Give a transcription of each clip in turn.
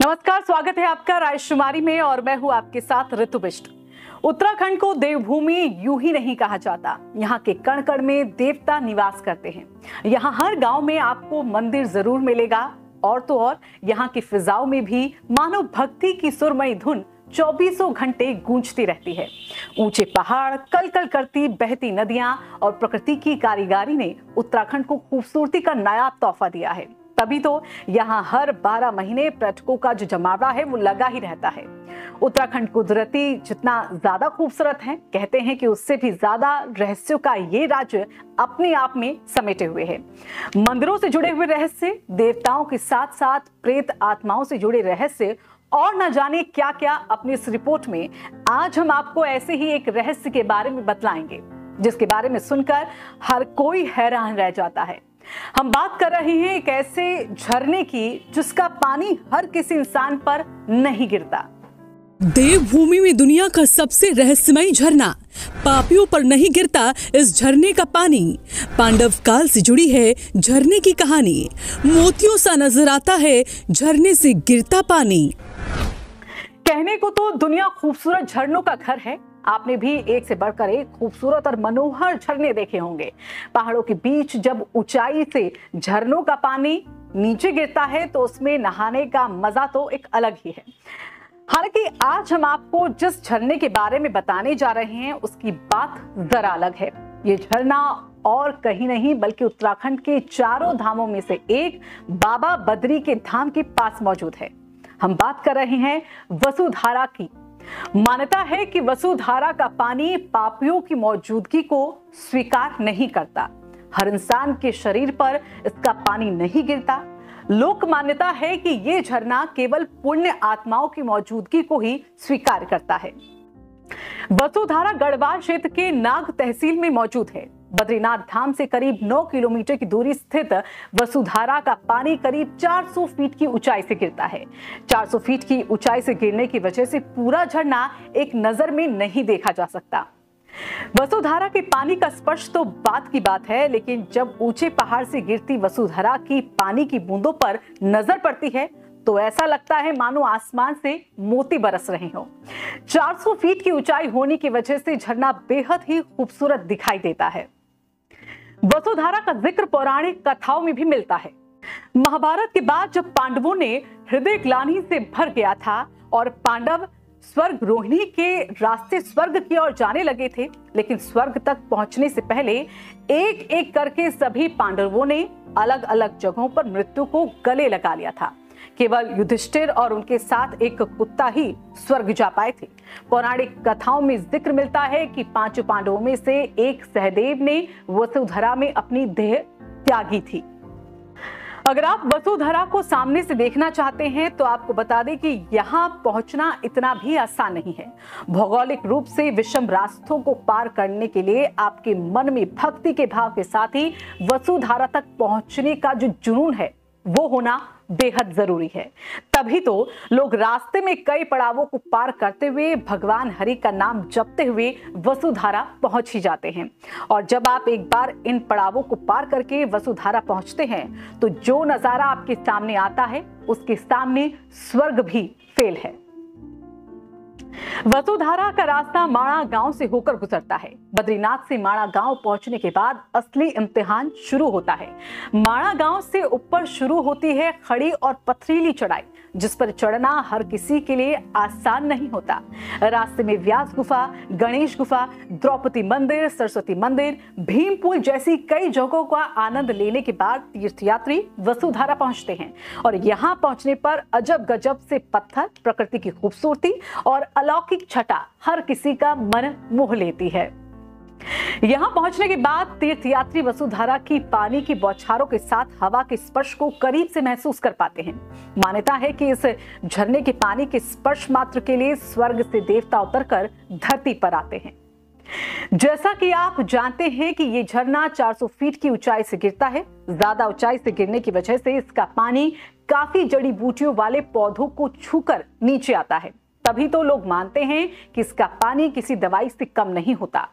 नमस्कार, स्वागत है आपका रायशुमारी में और मैं हूं आपके साथ ऋतु बिष्ट। उत्तराखंड को देवभूमि यूं ही नहीं कहा जाता। यहाँ के कण कण में देवता निवास करते हैं। यहाँ हर गांव में आपको मंदिर जरूर मिलेगा और तो और यहाँ की फिजाओं में भी मानव भक्ति की सुरमई धुन 24 घंटे गूंजती रहती है। ऊंचे पहाड़, कलकल करती बहती नदियां और प्रकृति की कारीगरी ने उत्तराखंड को खूबसूरती का नायाब तोहफा दिया है। तभी तो यहाँ हर 12 महीने पर्यटकों का जो जमावड़ा है वो लगा ही रहता है। उत्तराखंड कुदरती जितना ज्यादा खूबसूरत है, कहते हैं कि उससे भी ज्यादा रहस्यों का ये राज्य अपने आप में समेटे हुए है। मंदिरों से जुड़े हुए रहस्य, देवताओं के साथ साथ प्रेत आत्माओं से जुड़े रहस्य और न जाने क्या क्या अपनी इस रिपोर्ट में आज हम आपको ऐसे ही एक रहस्य के बारे में बतलाएंगे, जिसके बारे में सुनकर हर कोई हैरान रह जाता है। हम बात कर रहे हैं एक ऐसे झरने की जिसका पानी हर किसी इंसान पर नहीं गिरता। देवभूमि में दुनिया का सबसे रहस्यमयी झरना, पापियों पर नहीं गिरता इस झरने का पानी। पांडव काल से जुड़ी है झरने की कहानी। मोतियों सा नजर आता है झरने से गिरता पानी। कहने को तो दुनिया खूबसूरत झरनों का घर है। आपने भी एक से बढ़कर एक खूबसूरत और मनोहर झरने देखे होंगे। पहाड़ों के बीच जब ऊंचाई से झरनों का पानी नीचे गिरता है तो उसमें नहाने का मजा तो एक अलग ही है। हालांकि आज हम आपको जिस झरने के बारे में बताने जा रहे हैं उसकी बात जरा अलग है। ये झरना और कहीं नहीं बल्कि उत्तराखंड के चारों धामों में से एक बाबा बद्री के धाम के पास मौजूद है। हम बात कर रहे हैं वसुधारा की। मान्यता है कि वसुधारा का पानी पापियों की मौजूदगी को स्वीकार नहीं करता। हर इंसान के शरीर पर इसका पानी नहीं गिरता। लोक मान्यता है कि यह झरना केवल पुण्य आत्माओं की मौजूदगी को ही स्वीकार करता है। वसुधारा गढ़वाल क्षेत्र के नाग तहसील में मौजूद है। बद्रीनाथ धाम से करीब 9 किलोमीटर की दूरी स्थित वसुधारा का पानी करीब 400 फीट की ऊंचाई से गिरता है। 400 फीट की ऊंचाई से गिरने की वजह से पूरा झरना एक नजर में नहीं देखा जा सकता। वसुधारा के पानी का स्पर्श तो बात की बात है, लेकिन जब ऊंचे पहाड़ से गिरती वसुधारा की पानी की बूंदों पर नजर पड़ती है तो ऐसा लगता है मानो आसमान से मोती बरस रहे हो। 400 फीट की ऊंचाई होने की वजह से झरना बेहद ही खूबसूरत दिखाई देता है। वसुधारा का जिक्र पौराणिक कथाओं में भी मिलता है। महाभारत के बाद जब पांडवों ने हृदय ग्लानि से भर गया था और पांडव स्वर्ग रोहिणी के रास्ते स्वर्ग की ओर जाने लगे थे, लेकिन स्वर्ग तक पहुंचने से पहले एक एक करके सभी पांडवों ने अलग अलग जगहों पर मृत्यु को गले लगा लिया था। केवल युधिष्ठिर और उनके साथ एक कुत्ता ही स्वर्ग जा पाए थे। पौराणिक कथाओं में जिक्र मिलता है कि 5 पांडवों में से एक सहदेव ने वसुधारा में अपनी देह त्यागी थी। अगर आप वसुधारा को सामने से देखना चाहते हैं तो आपको बता दें कि यहाँ पहुंचना इतना भी आसान नहीं है। भौगोलिक रूप से विषम रास्तों को पार करने के लिए आपके मन में भक्ति के भाव के साथ ही वसुधारा तक पहुंचने का जो जुनून है वो होना बेहद जरूरी है। तभी तो लोग रास्ते में कई पड़ावों को पार करते हुए भगवान हरि का नाम जपते हुए वसुधारा पहुंच ही जाते हैं। और जब आप एक बार इन पड़ावों को पार करके वसुधारा पहुंचते हैं तो जो नजारा आपके सामने आता है उसके सामने स्वर्ग भी फेल है। वसुधारा का रास्ता माणा गांव से होकर गुजरता है। बद्रीनाथ से माणा गांव पहुंचने के बाद असली इम्तिहान शुरू होता है। माणा गांव से ऊपर शुरू होती है खड़ी और पथरीली चढ़ाई, जिस पर चढ़ना हर किसी के लिए आसान नहीं होता। रास्ते में व्यास गुफा, गणेश गुफा, द्रौपदी मंदिर, सरस्वती मंदिर, भीमपुल जैसी कई जगहों का आनंद लेने के बाद तीर्थयात्री वसुधारा पहुंचते हैं। और यहाँ पहुंचने पर अजब गजब से पत्थर, प्रकृति की खूबसूरती और अलौकिक छटा हर किसी का मन मोह लेती है। यहाँ पहुंचने के बाद तीर्थयात्री वसुधारा की पानी की बौछारों के साथ हवा के स्पर्श को करीब से महसूस कर पाते हैं। मान्यता है कि इस झरने के पानी के स्पर्श मात्र के लिए स्वर्ग से देवता उतरकर धरती पर आते हैं। जैसा कि आप जानते हैं कि ये झरना 400 फीट की ऊंचाई से गिरता है। ज्यादा ऊंचाई से गिरने की वजह से इसका पानी काफी जड़ी बूटियों वाले पौधों को छूकर नीचे आता है। तभी तो लोग मानते हैं कि इसका पानी किसी दवाई से कम नहीं होता।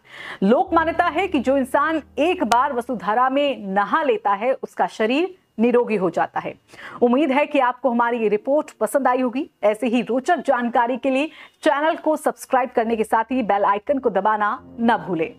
लोक मान्यता है कि जो इंसान एक बार वसुधारा में नहा लेता है उसका शरीर निरोगी हो जाता है। उम्मीद है कि आपको हमारी ये रिपोर्ट पसंद आई होगी। ऐसे ही रोचक जानकारी के लिए चैनल को सब्सक्राइब करने के साथ ही बेल आइकन को दबाना न भूलें।